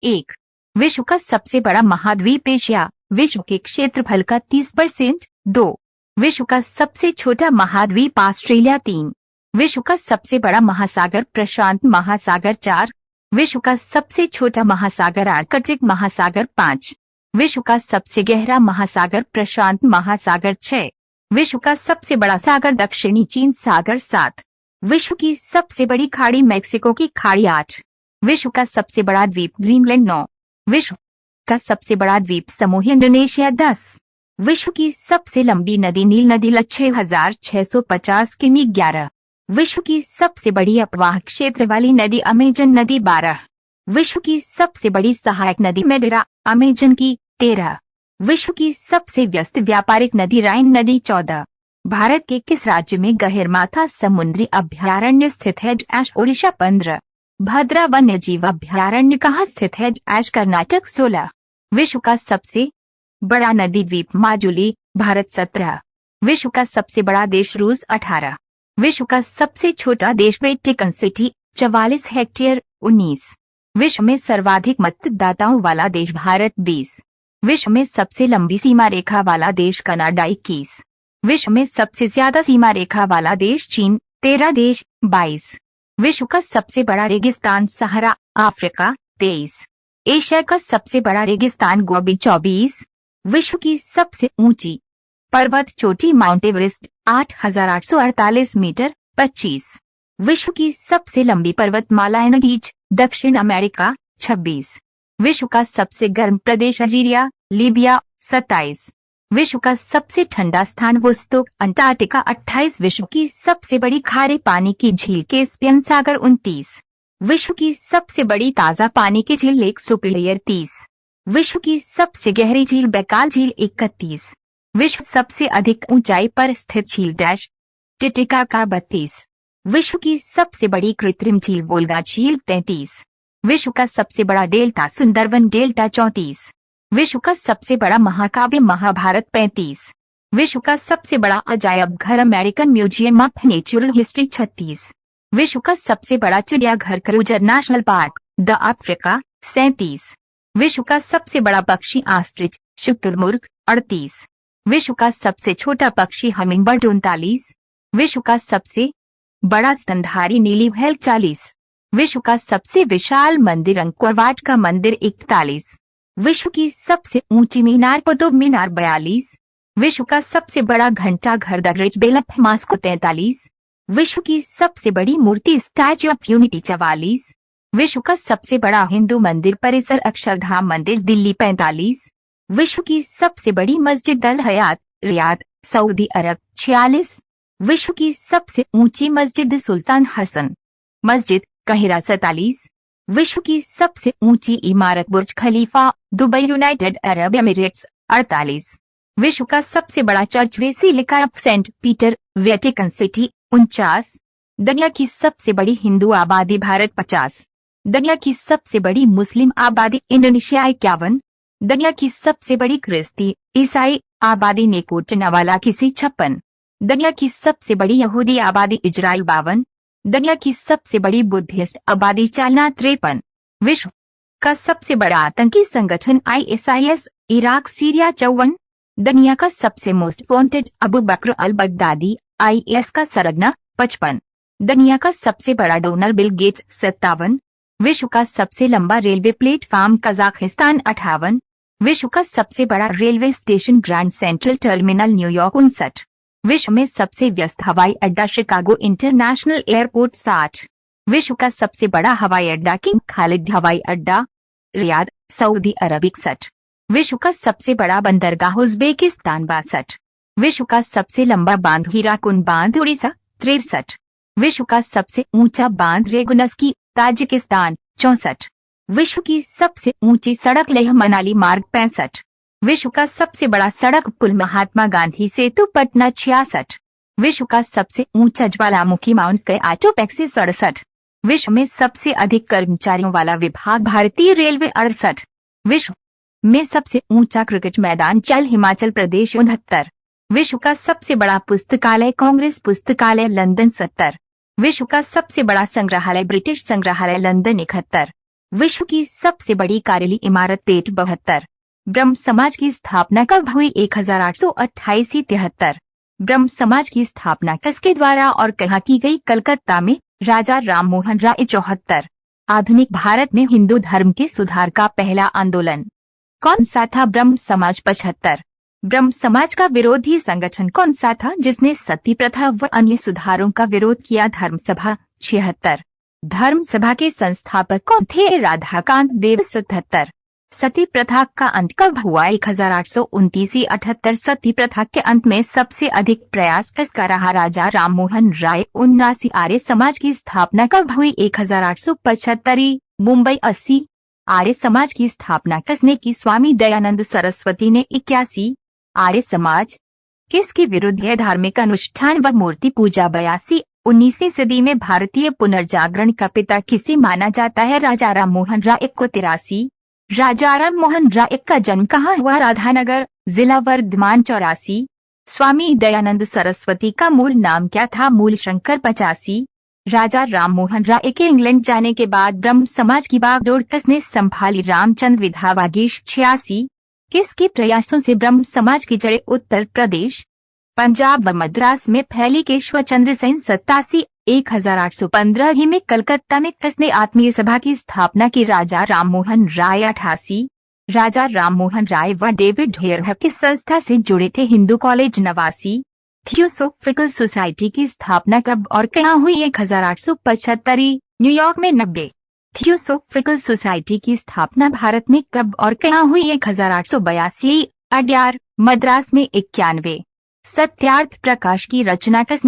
एक। विश्व का सबसे बड़ा महाद्वीप एशिया, विश्व के क्षेत्रफल का 30%। 2। विश्व का सबसे छोटा महाद्वीप ऑस्ट्रेलिया। 3। विश्व का सबसे बड़ा महासागर प्रशांत महासागर। 4। विश्व का सबसे छोटा महासागर आर्कटिक महासागर। 5। विश्व का सबसे गहरा महासागर प्रशांत महासागर। 6। विश्व का सबसे बड़ा सागर दक्षिणी चीन सागर। 7। विश्व की सबसे बड़ी खाड़ी मेक्सिको की खाड़ी। 8। विश्व का सबसे बड़ा द्वीप ग्रीनलैंड। 9। विश्व का सबसे बड़ा द्वीप समूह इंडोनेशिया। 10। विश्व की सबसे लंबी नदी नील नदी 6650 किमी। 11। विश्व की सबसे बड़ी अपवाह क्षेत्र वाली नदी अमेजन नदी। 12। विश्व की सबसे बड़ी सहायक नदी मेडेरा अमेजन की। 13। विश्व की सबसे व्यस्त व्यापारिक नदी राइन नदी। 14। भारत के किस राज्य में गहिरमाथा समुद्री अभयारण्य स्थित है? ओडिशा। 15। भद्रा वन्यजीव अभयारण्य कहाँ स्थित है? कर्नाटक। 16। विश्व का सबसे बड़ा नदी द्वीप माजुली भारत। 17। विश्व का सबसे बड़ा देश रूस। 18। विश्व का सबसे छोटा देश वेटिकन सिटी 44 हेक्टेयर। 19। विश्व में सर्वाधिक मतदाताओं वाला देश भारत। 20। विश्व में सबसे लंबी सीमा रेखा वाला देश कनाडा। 21। विश्व में सबसे ज्यादा सीमा रेखा वाला देश चीन। 13 देश। 22। विश्व का सबसे बड़ा रेगिस्तान सहारा अफ्रीका। 23। एशिया का सबसे बड़ा रेगिस्तान गोबी। 24। विश्व की सबसे ऊंची पर्वत चोटी माउंट एवरेस्ट 8848 मीटर। 25। विश्व की सबसे लंबी पर्वतमाला एनडीज दक्षिण अमेरिका। 26। विश्व का सबसे गर्म प्रदेश अल्जीरिया लीबिया। 27। विश्व का सबसे ठंडा स्थान वोस्तोक अंटार्कटिका। 28। विश्व की सबसे बड़ी खारे पानी की झील कैस्पियन सागर। 29। विश्व की सबसे बड़ी ताजा पानी की झील लेक सुपिरियर। 30। विश्व की सबसे गहरी झील बैकाल झील। 31। विश्व सबसे अधिक ऊंचाई पर स्थित झील टिटिकाका। 32। विश्व की सबसे बड़ी कृत्रिम झील वोल्गा झील। 33। विश्व का सबसे बड़ा डेल्टा सुंदरवन डेल्टा। 34। विश्व का सबसे बड़ा महाकाव्य महाभारत। 35। विश्व का सबसे बड़ा अजायब घर American museum of natural history. 36। विश्व का सबसे बड़ा चिड़ियाघर cruiser national park the Africa. 37। विश्व का सबसे बड़ा पक्षी ऑस्ट्रिच शुतुरमुर्ग। 38। विश्व का सबसे छोटा पक्षी हमिंगबर्ड। 39। विश्व का सबसे बड़ा स्तनधारी नीली व्हेल। 40। विश्व का सबसे विशाल मंदिर अंकोर वाट का मंदिर। 41। विश्व की सबसे ऊंची मीनार कुतुब मीनार। 42। विश्व का सबसे बड़ा घंटा घर the great bell of Moscow. 43। विश्व की सबसे बड़ी मूर्ति स्टैच्यू ऑफ यूनिटी। 44। विश्व का सबसे बड़ा हिंदू मंदिर परिसर अक्षरधाम मंदिर दिल्ली। 45। विश्व की सबसे बड़ी मस्जिद अल हयात रियाद सऊदी अरब। 46। विश्व की सबसे ऊंची मस्जिद सुल्तान हसन मस्जिद काहिरा। 47। विश्व की सबसे ऊंची इमारत Burj Khalifa Dubai United Arab Emirates. 48। विश्व का सबसे बड़ा church basilica of Saint Peter Vatican City. 49। दुनिया की सबसे बड़ी हिंदू आबादी भारत। 50। दुनिया की सबसे बड़ी मुस्लिम आबादी इंडोनेशिया। 51। दुनिया की सबसे बड़ी क्रिस्ती ईसाई आबादी नेकोटनावाला किसी। 56। दुनिया की सबसे बड़ी यहूदी आबादी इजराइल। 52। दुनिया की सबसे बड़ी बुद्धिस्ट आबादी चाइना। 53। विश्व का सबसे बड़ा आतंकी संगठन ISIS इराक सीरिया। 54। दुनिया का सबसे most wanted Abu Bakr al Baghdadi IS का सरगना। 55। दुनिया का सबसे बड़ा डोनर बिल गेट्स। 57। विश्व का सबसे लंबा रेलवे प्लेटफॉर्म कजाकिस्तान। 58। विश्व का सबसे बड़ा railway station grand central terminal New York. 59। विश्व में सबसे व्यस्त हवाई अड्डा शिकागो इंटरनेशनल एयरपोर्ट। 60। विश्व का सबसे बड़ा हवाई अड्डा किंग खालिद हवाई अड्डा रियाद सऊदी अरब। 61। विश्व का सबसे बड़ा बंदरगाह उज्बेकिस्तान। 62। विश्व का सबसे लंबा बांध हीराकुंड बांध उड़ीसा। 63। विश्व का सबसे ऊंचा बांध रेगुनस्की ताजिकिस्तान। 64। विश्व की सबसे ऊंची सड़क लेह मनाली मार्ग। 65। विश्व का सबसे बड़ा सड़क पुल महात्मा गांधी सेतु पटना। 66। विश्व का सबसे ऊंचा ज्वालामुखी माउंट कैआटोपेक्सी। 67। विश्व में सबसे अधिक कर्मचारियों वाला विभाग भारतीय रेलवे। 68। विश्व में सबसे ऊंचा क्रिकेट मैदान चल हिमाचल प्रदेश। 69। विश्व का सबसे बड़ा पुस्तकालय कांग्रेस पुस्तकालय लंदन। 70। विश्व का सबसे बड़ा संग्रहालय ब्रिटिश संग्रहालय लंदन। 71। विश्व की सबसे बड़ी कार्यालय इमारत पेट 72। ब्रह्म समाज की स्थापना कब हुई? 1828 73। ब्रह्म समाज की स्थापना किसके द्वारा और कहाँ की गई? कलकत्ता में, राजा राम मोहन राय। 74। आधुनिक भारत में हिंदू धर्म के सुधार का पहला आंदोलन कौन सा था? ब्रह्म समाज। 75। ब्रह्म समाज का विरोधी संगठन कौन सा था जिसने सती प्रथा व अन्य सुधारों का विरोध किया? धर्म सभा। 76। धर्म सभा के संस्थापक कौन थे? राधाकांत देव। 77। सती प्रथा का अंत कब हुआ? 1829। 78। सती प्रथा के अंत में सबसे अधिक प्रयास किसका रहा? राजा राम मोहन राय। 79। आर्य समाज की स्थापना कब हुई? 1875। मुंबई। 80। आर्य समाज की स्थापना किसने की? स्वामी दयानंद सरस्वती ने। 81। आर्य समाज किसके विरुद्ध है? धार्मिक अनुष्ठान व मूर्ति पूजा। 82। 19वीं सदी में भारतीय पुनर्जागरण का पिता किसे माना जाता है? राजा राम मोहन राय को। 83। राजा राम मोहन राय का जन्म कहाँ हुआ? राधानगर, जिला वर्धमान। 84। स्वामी दयानंद सरस्वती का मूल नाम क्या था? मूल शंकर। 85। राजा राम मोहन राय के इंग्लैंड जाने के बाद ब्रह्म समाज की बागडोर किसने संभाली? रामचंद्र विधवा वागीश। 86। किसके प्रयासों से ब्रह्म समाज की जड़ें उत्तर प्रदेश, पंजाब व मद्रास में फैली? केशव चंद्र सेन। 87। 1815 ही में कलकत्ता में किसने आत्मीय सभा की स्थापना की? राजा राम मोहन राय। 88। राजा राम मोहन राय व डेविड हेयर किस संस्था से जुड़े थे? हिंदू कॉलेज। 89। थियोसोफिकल सोसाइटी की स्थापना कब और कहाँ हुई? 1875। न्यूयॉर्क में। 90। थियोसोफिकल सोसाइटी की स्थापना भारत में कब और कहाँ हुई? 1882। अड्यार, मद्रास में। 91। सत्यार्थ प्रकाश की रचना किसने